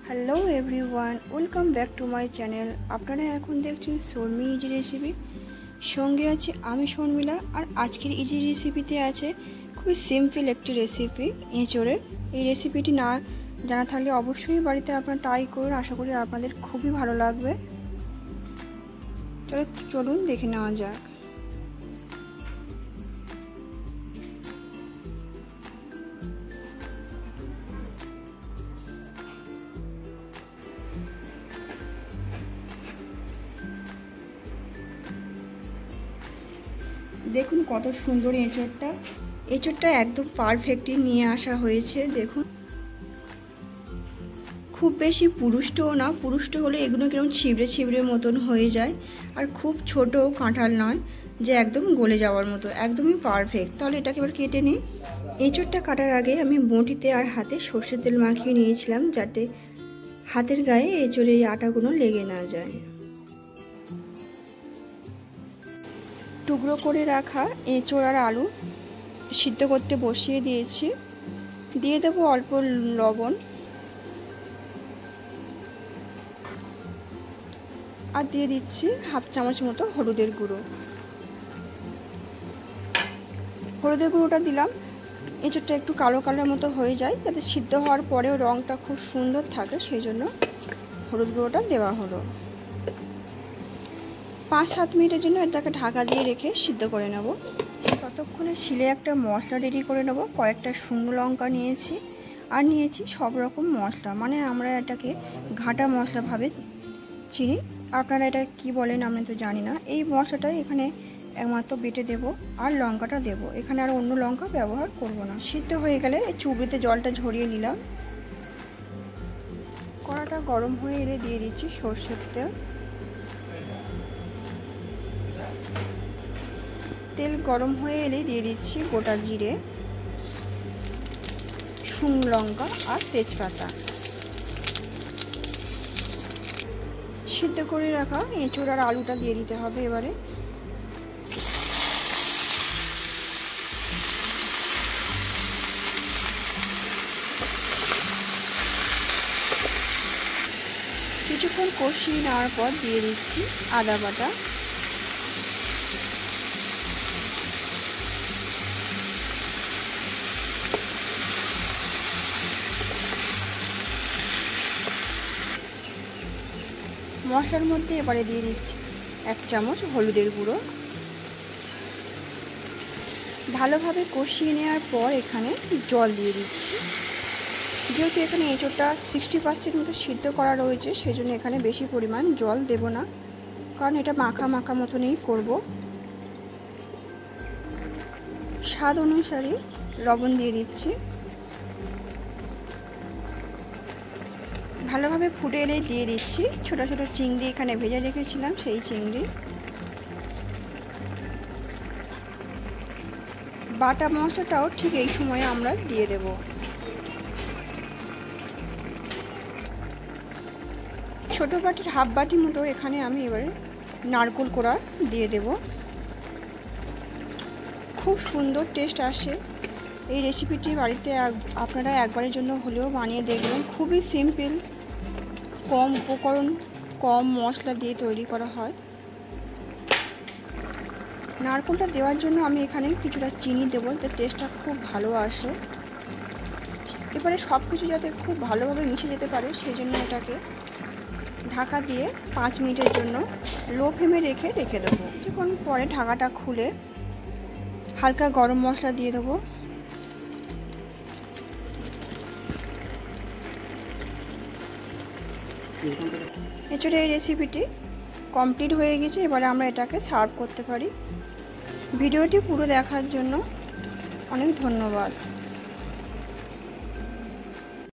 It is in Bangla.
Hello everyone, welcome back to my channel. আপনারা এখন দেখছেন শর্মি ইজি রেসিপি। সঙ্গে আছে আমি শর্মিলা। আর আজকের ইজি রেসিপিতে আছে খুবই সিম্পল একটি রেসিপি, এঁচোড়ের। এই রেসিপিটি না জানা থাকলে অবশ্যই বাড়িতে আপনারা ট্রাই করুন, আশা করি আপনাদের খুবই ভালো লাগবে। চলুন দেখে নেওয়া যাক। দেখুন কত সুন্দর এঁচোড়টা একদম পারফেক্টলি নিয়ে আসা হয়েছে। দেখুন খুব বেশি পুরুষ্টও না, পুরুষ্ট হলে এগুলো কিরকম ছিবড়ে ছিবড়ে মতন হয়ে যায়। আর খুব ছোট কাঁঠাল নয় যে একদম গলে যাওয়ার মতো, একদমই পারফেক্ট। তাহলে এটাকে এবার কেটে নিই। এঁচোড়টা কাটার আগে আমি বঁটিতে আর হাতে সর্ষের তেল মাখিয়ে নিয়েছিলাম, যাতে হাতের গায়ে এঁচোড়ের এই আটাগুলো লেগে না যায়। টুকরো করে রাখা এঁচোড় আর আলু সিদ্ধ করতে বসিয়ে দিয়েছি। দিয়ে দেবো অল্প লবণ আর দিয়ে দিচ্ছি হাফ চামচ মতো হলুদের গুঁড়ো। হলুদের গুঁড়োটা দিলাম, এঁচোড়টা একটু কালো কালোর মতো হয়ে যায়, যাতে সিদ্ধ হওয়ার পরেও রঙটা খুব সুন্দর থাকে, সেই জন্য হলুদ গুঁড়োটা দেওয়া হলো। 5-7 মিনিটের জন্য এটাকে ঢাকা দিয়ে রেখে সিদ্ধ করে নেব। ততক্ষণে শিলে একটা মশলা রেডি করে নেব। কয়েকটা শুকনো লঙ্কা নিয়েছি আর নিয়েছি সব রকম মশলা, মানে আমরা এটাকে ঘাটা মশলা ভাবে চিনি, আপনারা এটা কি বলেন আমি তো জানি না। এই মশলাটা এখানে একমাত্র বেটে দেব আর লঙ্কাটা দেব, এখানে আর অন্য লঙ্কা ব্যবহার করব না। সিদ্ধ হয়ে গেলে এই চুবড়িতে জলটা ঝরিয়ে নিলাম। কড়াটা গরম হয়ে এলে দিয়ে দিচ্ছি সরষের তেল। তেল গরম হয়ে এলে দিয়ে দিচ্ছি গোটা জিরে, শুকনো লঙ্কা আর তেজপাতা। সিদ্ধ করে রাখা এঁচোড় আর আলুটা দিয়ে দিতে হবে এবারে। কিছুক্ষণ কষিয়ে নেওয়ার পর দিয়ে দিচ্ছি আদা বাটা, মশলার মধ্যে এবারে দিয়ে দিচ্ছি 1 চামচ হলুদের গুঁড়ো। ভালোভাবে কষিয়ে নেওয়ার পর এখানে জল দিয়ে দিচ্ছি। যেহেতু এখানে এঁচোড়টা 60% মতো সিদ্ধ করা রয়েছে, সেজন্য এখানে বেশি পরিমাণ জল দেব না, কারণ এটা মাখা মাখা মতনই করব। স্বাদ অনুসারে লবণ দিয়ে দিচ্ছি। ভালোভাবে ফুটে এলে দিয়ে দিচ্ছি ছোটো ছোটো চিংড়ি, এখানে ভেজে রেখেছিলাম সেই চিংড়ি। বাটা মশলাটাও ঠিক এই সময়ে আমরা দিয়ে দেব। ছোটো বাটির হাফ বাটি মতো এখানে আমি এবারে নারকেল কোড়া দিয়ে দেব। খুব সুন্দর টেস্ট আসে এই রেসিপিটি। বাড়িতে আপনারা একবারের জন্য হলেও বানিয়ে দেখবেন। খুবই সিম্পল, কম উপকরণ কম মশলা দিয়ে তৈরি করা হয়। নারকেলটা দেওয়ার জন্য আমি এখানে কিছুটা চিনি দেবো, যাতে টেস্টটা খুব ভালো আসে। এবারে সব কিছু যাতে খুব ভালোভাবে মিশে যেতে পারে, সেই জন্য এটাকে ঢাকা দিয়ে 5 মিনিটের জন্য লো ফ্লেমে রেখে দেবো। কিছুক্ষণ পরে ঢাকাটা খুলে হালকা গরম মশলা দিয়ে দেবো। এছাড়া এই রেসিপিটি কমপ্লিট হয়ে গেছে, এবারে আমরা এটাকে সার্ভ করতে পারি। ভিডিওটি পুরো দেখার জন্য অনেক ধন্যবাদ।